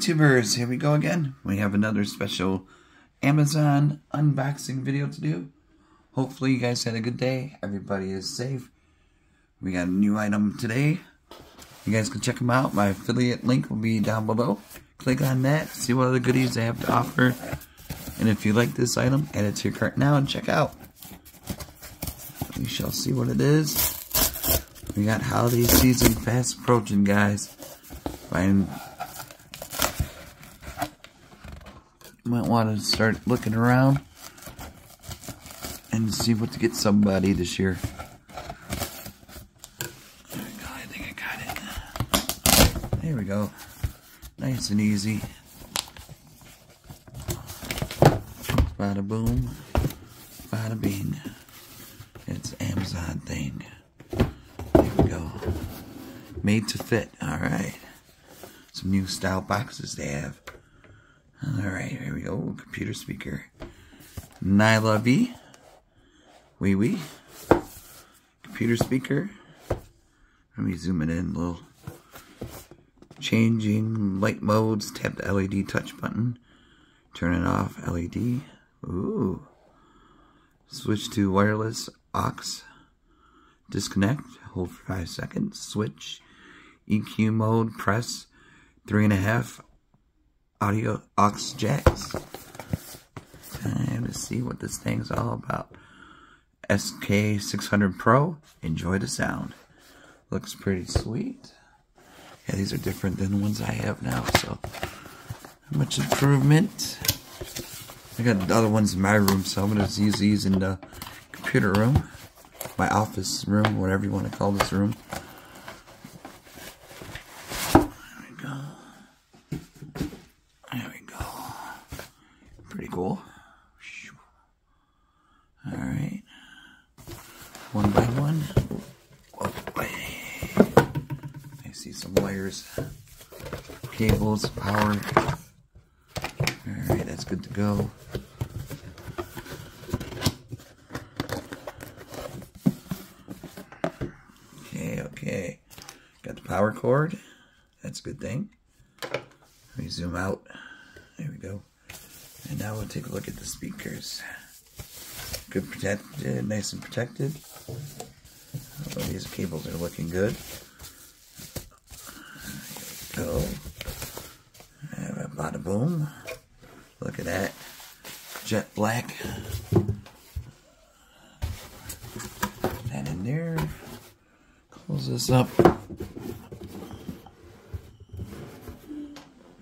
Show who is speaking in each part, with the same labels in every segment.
Speaker 1: YouTubers, here we go again. We have another special Amazon unboxing video to do. Hopefully you guys had a good day. Everybody is safe. We got a new item today. You guys can check them out. My affiliate link will be down below. Click on that, see what other goodies they have to offer. And if you like this item, add it to your cart now and check out. We shall see what it is. We got holiday season fast approaching, guys. Might want to start looking around and see what to get somebody this year. There we go. I think I got it. There we go. Nice and easy. Bada boom, bada bing. It's an Amazon thing. There we go. Made to fit. Alright. Some new style boxes they have. Alright, here we go. Computer speaker. Nylavee. Wee. Computer speaker. Let me zoom it in a little. Changing light modes. Tap the LED touch button. Turn it off. LED. Ooh. Switch to wireless aux. Disconnect. Hold for 5 seconds. Switch. EQ mode. Press 3.5. Audio aux jacks. Time to see what this thing's all about. SK600 Pro. Enjoy the sound. Looks pretty sweet. Yeah, these are different than the ones I have now, so much improvement. I got the other ones in my room, so I'm going to use these in the computer room. My office room, whatever you want to call this room. Pretty cool. Alright. One by one. Oh, I see some wires. Cables, power. Alright, that's good to go. Okay. Got the power cord. That's a good thing. Let me zoom out. There we go. And now we'll take a look at the speakers. Good protected, nice and protected. Oh, these cables are looking good. There we go. Bada boom. Look at that. Jet black. Put that in there. Close this up.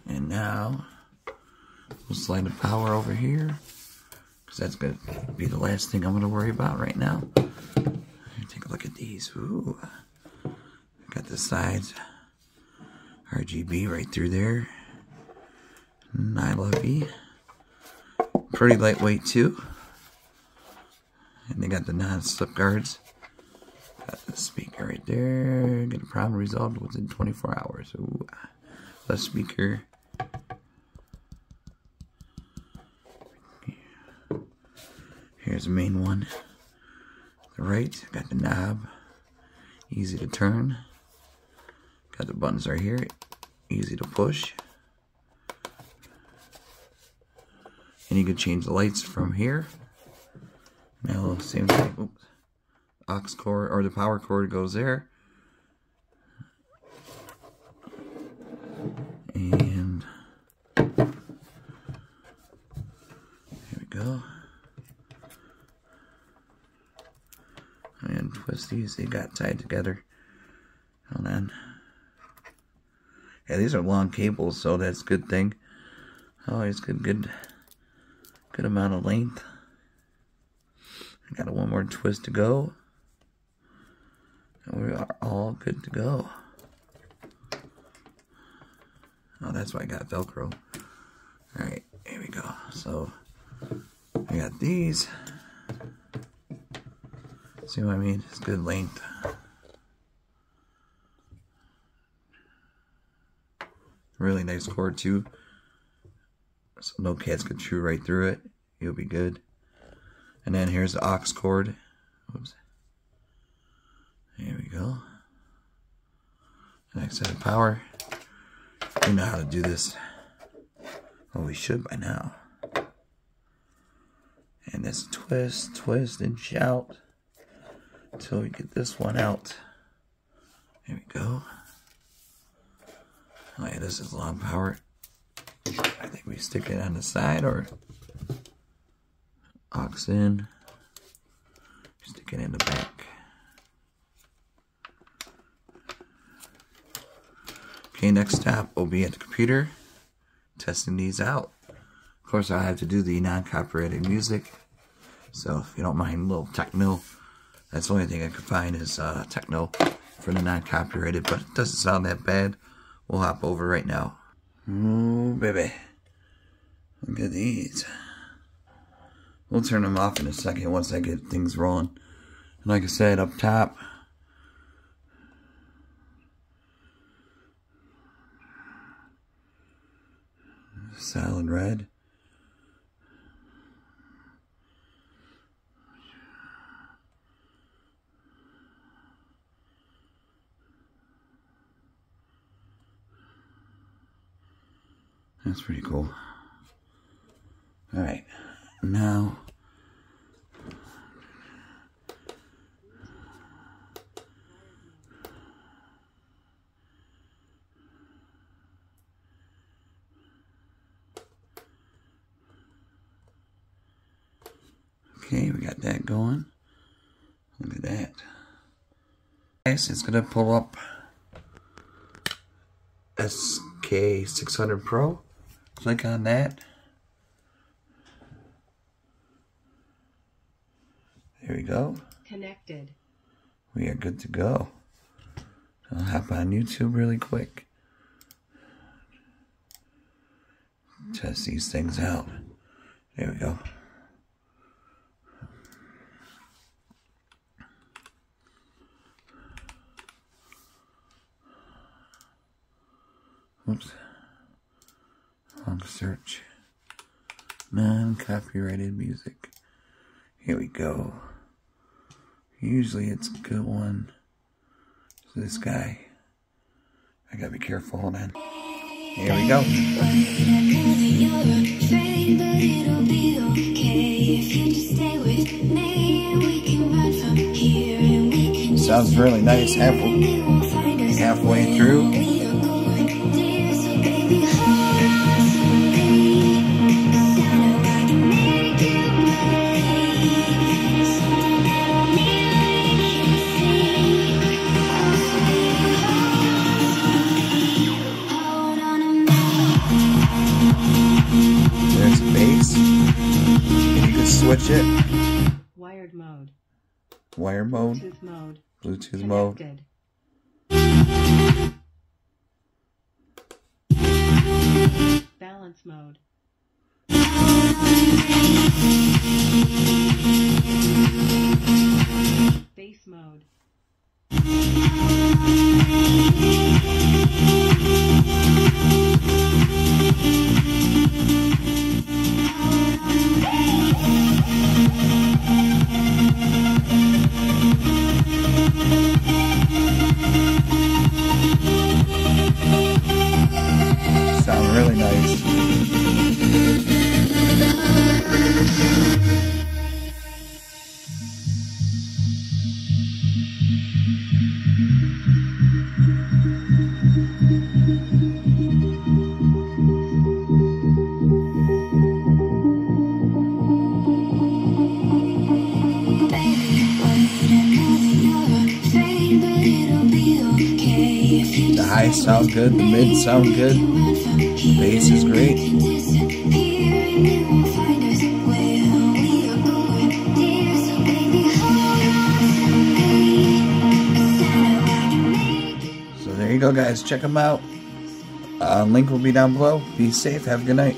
Speaker 1: And now we'll slide the power over here, because that's going to be the last thing I'm going to worry about right now. Take a look at these. Ooh. Got the sides. RGB right through there. Nylavee. Pretty lightweight too. And they got the non-slip guards. Got the speaker right there. Get a problem resolved within 24 hours. Ooh. The speaker. Here's the main one. The right, got the knob, easy to turn. Got the buttons right here, easy to push. And you can change the lights from here. Now, same thing. Oops. Aux cord, or the power cord goes there. And there we go. And twist these, they got tied together. Hold on. Yeah, these are long cables, so that's a good thing. Always good amount of length. I got one more twist to go. And we are all good to go. Oh, that's why I got Velcro. Alright, here we go. So, I got these. See what I mean? It's good length. Really nice cord too. So no cats could chew right through it. You'll be good. And then here's the aux cord. Oops. There we go. Next set of power. You know how to do this. Well, we should by now. And this twist, twist, and shout until we get this one out. There we go. Oh yeah, this is long power. I think we stick it on the side or aux in. Stick it in the back. Okay, next step will be at the computer, testing these out. Of course, I have to do the non-copyrighted music. So if you don't mind a little techno, that's the only thing I could find is techno for the non-copyrighted, but it doesn't sound that bad. We'll hop over right now. Oh, baby. Look at these. We'll turn them off in a second once I get things rolling. And like I said, up top, solid red. That's pretty cool. Alright, now okay, we got that going. Look at that. Nice, it's gonna pull up SK600 Pro. Click on that. There we go.
Speaker 2: Connected.
Speaker 1: We are good to go. I'll hop on YouTube really quick. Test these things out. There we go. Oops. Long search. Non-copyrighted music. Here we go. Usually it's a good one. So this guy. I gotta be careful. Hold on. Here we go. Sounds really nice. Halfway through. There's the bass. And you can switch it.
Speaker 2: Wired mode.
Speaker 1: Wire mode.
Speaker 2: Bluetooth mode.
Speaker 1: Bluetooth mode.
Speaker 2: Balance mode. Bass mode.
Speaker 1: Sound really nice. The highs sound good, the mids sound good, the bass is great. So there you go guys, check them out. Link will be down below. Be safe, have a good night.